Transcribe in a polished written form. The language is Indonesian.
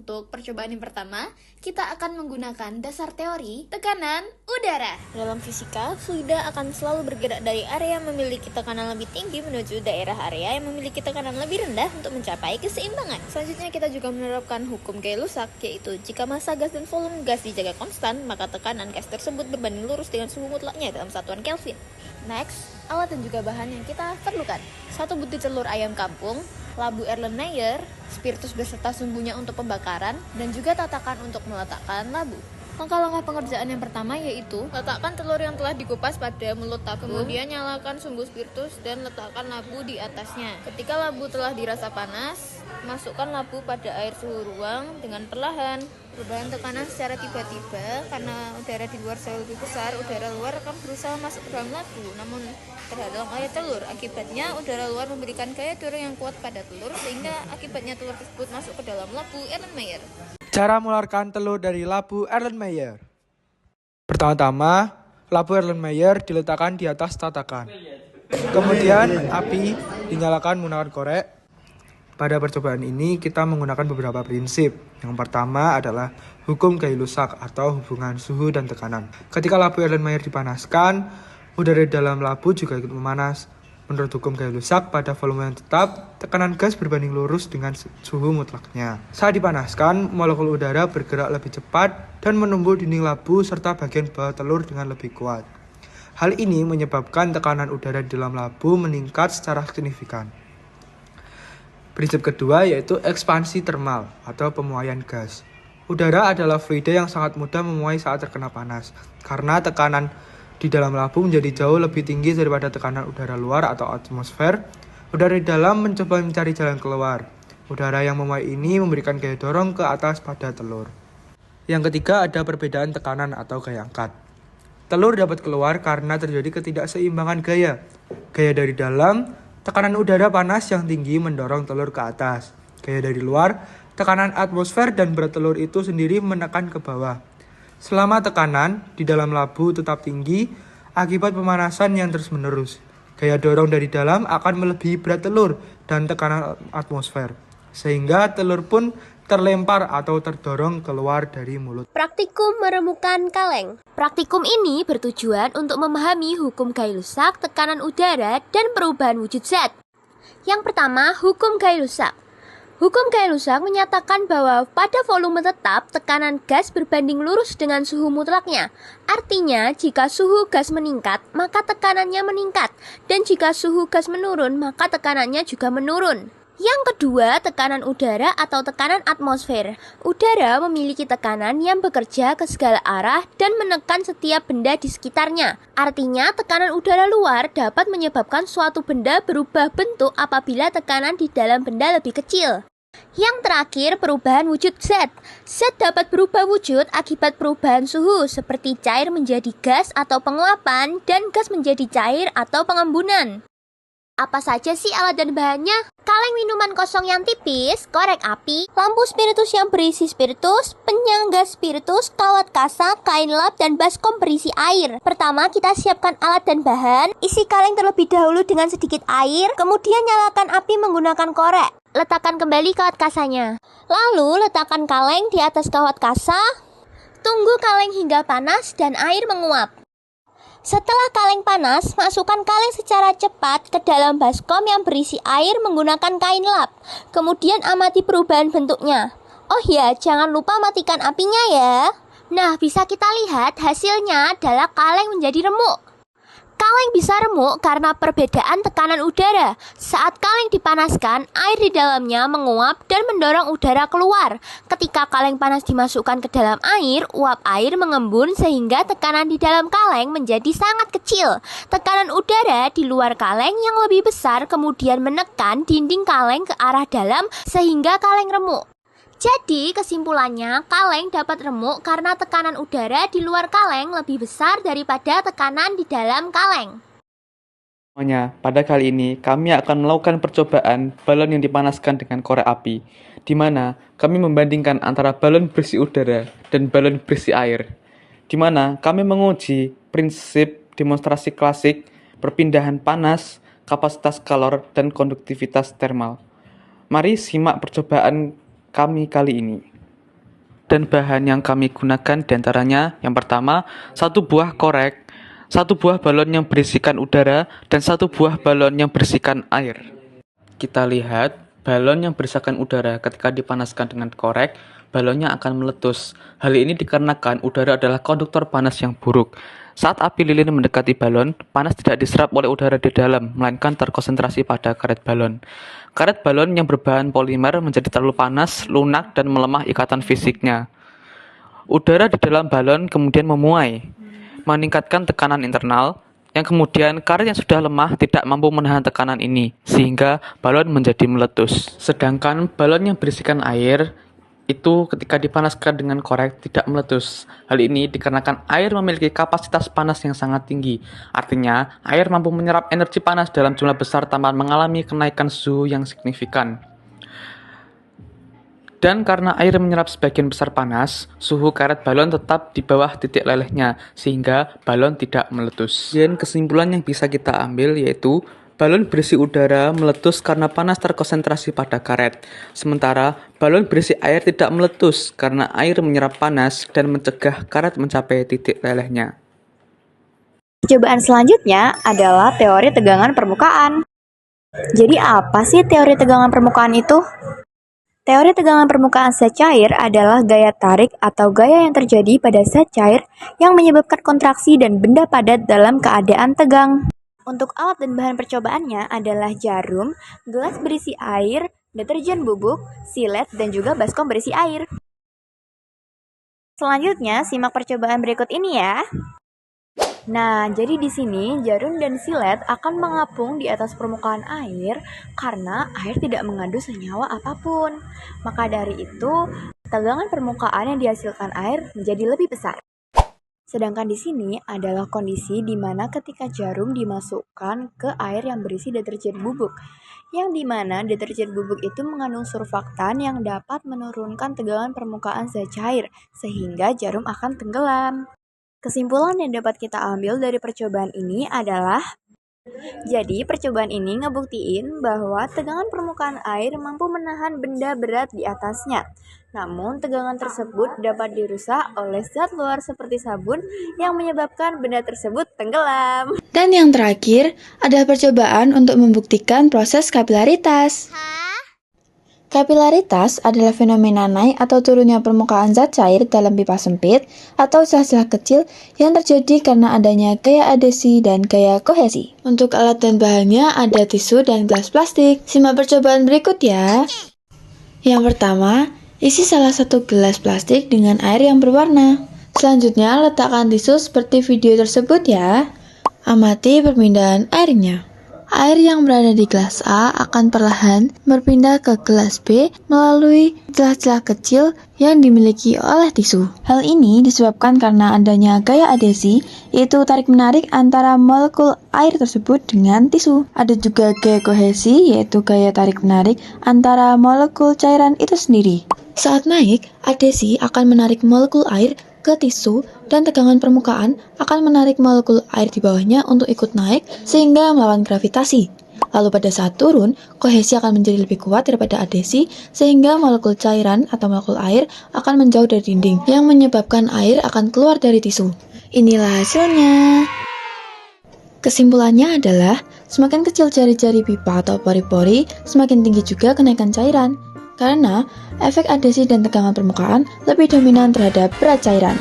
Untuk percobaan yang pertama, kita akan menggunakan dasar teori tekanan udara. Dalam fisika, fluida akan selalu bergerak dari area yang memiliki tekanan lebih tinggi menuju daerah area yang memiliki tekanan lebih rendah untuk mencapai keseimbangan. Selanjutnya kita juga menerapkan hukum Gay-Lussac, yaitu jika massa gas dan volume gas dijaga konstan, maka tekanan gas tersebut berbanding lurus dengan suhu mutlaknya dalam satuan Kelvin. Next, alat dan juga bahan yang kita perlukan. 1 butir telur ayam kampung, labu Erlenmeyer, spiritus beserta sumbunya untuk pembakaran, dan juga tatakan untuk meletakkan labu. Langkah-langkah pengerjaan yang pertama yaitu letakkan telur yang telah dikupas pada mulut tabung. Kemudian nyalakan sumbu spiritus dan letakkan labu di atasnya. Ketika labu telah dirasa panas, masukkan labu pada air suhu ruang dengan perlahan. Perubahan tekanan secara tiba-tiba karena udara di luar jauh lebih besar, udara luar akan berusaha masuk ke dalam labu, namun terhalang oleh telur. Akibatnya udara luar memberikan gaya dorong yang kuat pada telur, sehingga akibatnya telur tersebut masuk ke dalam labu Erlenmeyer. Cara mengeluarkan telur dari labu Erlenmeyer. Pertama-tama, labu Erlenmeyer diletakkan di atas tatakan. Kemudian api dinyalakan menggunakan korek. Pada percobaan ini kita menggunakan beberapa prinsip. Yang pertama adalah hukum Gay-Lussac atau hubungan suhu dan tekanan. Ketika labu Erlenmeyer dipanaskan, udara di dalam labu juga ikut memanas. Menurut hukum Gay-Lussac, pada volume yang tetap, tekanan gas berbanding lurus dengan suhu mutlaknya. Saat dipanaskan, molekul udara bergerak lebih cepat dan menumbuk dinding labu serta bagian bawah telur dengan lebih kuat. Hal ini menyebabkan tekanan udara di dalam labu meningkat secara signifikan. Prinsip kedua yaitu ekspansi termal atau pemuaian gas. Udara adalah fluida yang sangat mudah memuai saat terkena panas, karena tekanan di dalam labu menjadi jauh lebih tinggi daripada tekanan udara luar atau atmosfer. Udara di dalam mencoba mencari jalan keluar. Udara yang memuai ini memberikan gaya dorong ke atas pada telur. Yang ketiga ada perbedaan tekanan atau gaya angkat. Telur dapat keluar karena terjadi ketidakseimbangan gaya. Gaya dari dalam, tekanan udara panas yang tinggi mendorong telur ke atas. Gaya dari luar, tekanan atmosfer dan berat telur itu sendiri menekan ke bawah. Selama tekanan di dalam labu tetap tinggi akibat pemanasan yang terus-menerus, gaya dorong dari dalam akan melebihi berat telur dan tekanan atmosfer, sehingga telur pun terlempar atau terdorong keluar dari mulut. Praktikum meremukan kaleng. Praktikum ini bertujuan untuk memahami hukum Gay-Lussac, tekanan udara, dan perubahan wujud zat. Yang pertama, hukum Gay-Lussac. Hukum Gay-Lussac menyatakan bahwa pada volume tetap, tekanan gas berbanding lurus dengan suhu mutlaknya. Artinya, jika suhu gas meningkat, maka tekanannya meningkat. Dan jika suhu gas menurun, maka tekanannya juga menurun. Yang kedua, tekanan udara atau tekanan atmosfer. Udara memiliki tekanan yang bekerja ke segala arah dan menekan setiap benda di sekitarnya. Artinya, tekanan udara luar dapat menyebabkan suatu benda berubah bentuk apabila tekanan di dalam benda lebih kecil. Yang terakhir, perubahan wujud zat. Zat dapat berubah wujud akibat perubahan suhu, seperti cair menjadi gas atau penguapan, dan gas menjadi cair atau pengembunan. Apa saja sih alat dan bahannya? Kaleng minuman kosong yang tipis, korek api, lampu spiritus yang berisi spiritus, penyangga spiritus, kawat kasa, kain lap, dan baskom berisi air. Pertama, kita siapkan alat dan bahan. Isi kaleng terlebih dahulu dengan sedikit air, kemudian nyalakan api menggunakan korek. Letakkan kembali kawat kasanya. Lalu, letakkan kaleng di atas kawat kasa. Tunggu kaleng hingga panas dan air menguap. Setelah kaleng panas, masukkan kaleng secara cepat ke dalam baskom yang berisi air menggunakan kain lap. Kemudian amati perubahan bentuknya. Oh ya, jangan lupa matikan apinya ya. Nah, bisa kita lihat hasilnya adalah kaleng menjadi remuk. Kaleng bisa remuk karena perbedaan tekanan udara. Saat kaleng dipanaskan, air di dalamnya menguap dan mendorong udara keluar. Ketika kaleng panas dimasukkan ke dalam air, uap air mengembun sehingga tekanan di dalam kaleng menjadi sangat kecil. Tekanan udara di luar kaleng yang lebih besar kemudian menekan dinding kaleng ke arah dalam sehingga kaleng remuk. Jadi, kesimpulannya, kaleng dapat remuk karena tekanan udara di luar kaleng lebih besar daripada tekanan di dalam kaleng. Semuanya, pada kali ini kami akan melakukan percobaan balon yang dipanaskan dengan korek api, di mana kami membandingkan antara balon berisi udara dan balon berisi air, di mana kami menguji prinsip demonstrasi klasik, perpindahan panas, kapasitas kalor, dan konduktivitas termal. Mari simak percobaan kami kali ini. dan bahan yang kami gunakan diantaranya yang pertama, 1 buah korek, 1 buah balon yang berisikan udara, dan 1 buah balon yang berisikan air. Kita lihat, balon yang berisikan udara ketika dipanaskan dengan korek, balonnya akan meletus. Hal ini dikarenakan udara adalah konduktor panas yang buruk. Saat api lilin mendekati balon, panas tidak diserap oleh udara di dalam, melainkan terkonsentrasi pada karet balon. Karet balon yang berbahan polimer menjadi terlalu panas, lunak, dan melemah ikatan fisiknya. Udara di dalam balon kemudian memuai, meningkatkan tekanan internal, yang kemudian karet yang sudah lemah tidak mampu menahan tekanan ini, sehingga balon menjadi meletus. Sedangkan balon yang berisikan air itu ketika dipanaskan dengan korek tidak meletus. Hal ini dikarenakan air memiliki kapasitas panas yang sangat tinggi. Artinya, air mampu menyerap energi panas dalam jumlah besar tanpa mengalami kenaikan suhu yang signifikan. Dan karena air menyerap sebagian besar panas, suhu karet balon tetap di bawah titik lelehnya, sehingga balon tidak meletus. Dan kesimpulan yang bisa kita ambil yaitu, balon berisi udara meletus karena panas terkonsentrasi pada karet. Sementara, balon berisi air tidak meletus karena air menyerap panas dan mencegah karet mencapai titik lelehnya. Percobaan selanjutnya adalah teori tegangan permukaan. Jadi apa sih teori tegangan permukaan itu? Teori tegangan permukaan zat cair adalah gaya tarik atau gaya yang terjadi pada zat cair yang menyebabkan kontraksi dan benda padat dalam keadaan tegang. Untuk alat dan bahan percobaannya adalah jarum, gelas berisi air, deterjen bubuk, silet, dan juga baskom berisi air. Selanjutnya, simak percobaan berikut ini ya. Nah, jadi di sini jarum dan silet akan mengapung di atas permukaan air karena air tidak mengandung senyawa apapun. Maka dari itu, tegangan permukaan yang dihasilkan air menjadi lebih besar. Sedangkan di sini adalah kondisi di mana ketika jarum dimasukkan ke air yang berisi deterjen bubuk, yang di mana deterjen bubuk itu mengandung surfaktan yang dapat menurunkan tegangan permukaan zat cair, sehingga jarum akan tenggelam. Kesimpulan yang dapat kita ambil dari percobaan ini adalah, jadi percobaan ini ngebuktiin bahwa tegangan permukaan air mampu menahan benda berat di atasnya. Namun tegangan tersebut dapat dirusak oleh zat luar seperti sabun yang menyebabkan benda tersebut tenggelam. Dan yang terakhir adalah percobaan untuk membuktikan proses kapilaritas. Kapilaritas adalah fenomena naik atau turunnya permukaan zat cair dalam pipa sempit atau celah-celah kecil yang terjadi karena adanya gaya adhesi dan gaya kohesi. Untuk alat dan bahannya ada tisu dan gelas plastik. Simak percobaan berikut ya. Yang pertama, isi salah satu gelas plastik dengan air yang berwarna. Selanjutnya, letakkan tisu seperti video tersebut ya. Amati perpindahan airnya. Air yang berada di gelas A akan perlahan berpindah ke gelas B melalui celah-celah kecil yang dimiliki oleh tisu. Hal ini disebabkan karena adanya gaya adhesi, yaitu tarik-menarik antara molekul air tersebut dengan tisu. Ada juga gaya kohesi, yaitu gaya tarik-menarik antara molekul cairan itu sendiri. Saat naik, adhesi akan menarik molekul air ke tisu dan tegangan permukaan akan menarik molekul air di bawahnya untuk ikut naik sehingga melawan gravitasi. Lalu pada saat turun, kohesi akan menjadi lebih kuat daripada adhesi sehingga molekul cairan atau molekul air akan menjauh dari dinding yang menyebabkan air akan keluar dari tisu. Inilah hasilnya. Kesimpulannya adalah semakin kecil jari-jari pipa atau pori-pori, semakin tinggi juga kenaikan cairan. Karena efek adhesi dan tegangan permukaan lebih dominan terhadap berat cairan.